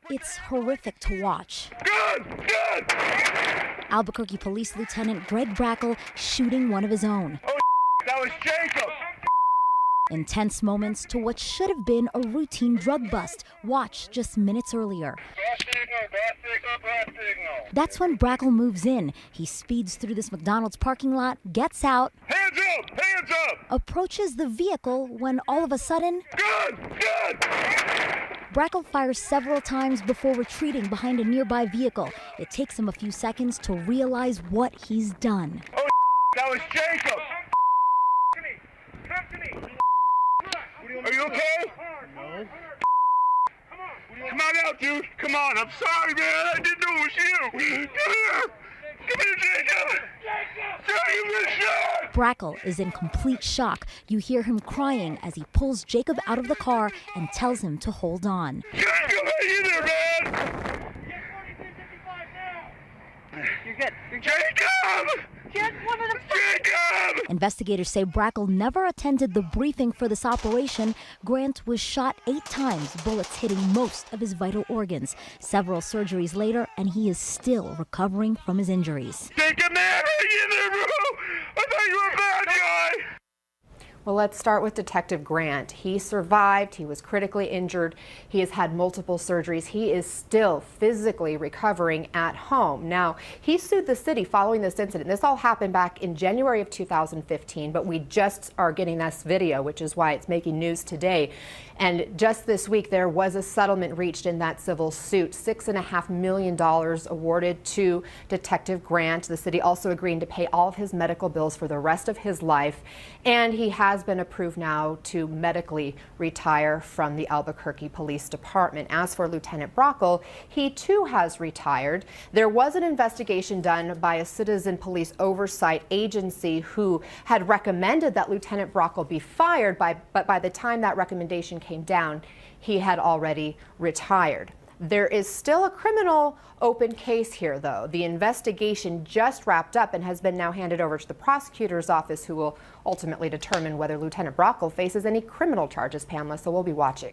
It's horrific to watch. Albuquerque Police Lieutenant Greg Brackle shooting one of his own. Oh, that was Jacob! Intense moments to what should have been a routine drug bust. Watch just minutes earlier. Bad signal. That's when Brackle moves in. He speeds through this McDonald's parking lot, gets out, Hands up! Hands up! approaches the vehicle when all of a sudden, Gun! Brackle fires several times before retreating behind a nearby vehicle. It takes him a few seconds to realize what he's done. Oh, that was Jacob! Are you okay? No. Come on out, dude. Come on. I'm sorry, man. I didn't know it was you. Come here. Come here, Jacob. Jacob was shot. Brackle is in complete shock. You hear him crying as he pulls Jacob out of the car and tells him to hold on. Jacob, hang in there, man. You're good. Jacob! Get one of the Jacob! Investigators say Brackle never attended the briefing for this operation. Grant was shot 8 times, bullets hitting most of his vital organs. Several surgeries later, and he is still recovering from his injuries. Jacob, man, hang in there, bro. I thought you were a bad guy. Well, let's start with Detective Grant. He survived. He was critically injured. He has had multiple surgeries. He is still physically recovering at home. Now, he sued the city following this incident. This all happened back in January of 2015, but we just are getting this video, which is why it's making news today. And just this week, there was a settlement reached in that civil suit, $6.5 million awarded to Detective Grant. The city also agreeing to pay all of his medical bills for the rest of his life. And he has been approved now to medically retire from the Albuquerque Police Department. As for Lieutenant Brackle, he too has retired. There was an investigation done by a citizen police oversight agency who had recommended that Lieutenant Brackle be fired, but by the time that recommendation came down, he had already retired. There is still a criminal open case here, though. The investigation just wrapped up and has been now handed over to the prosecutor's office, who will ultimately determine whether Lieutenant Brackle faces any criminal charges, Pamela, so we'll be watching.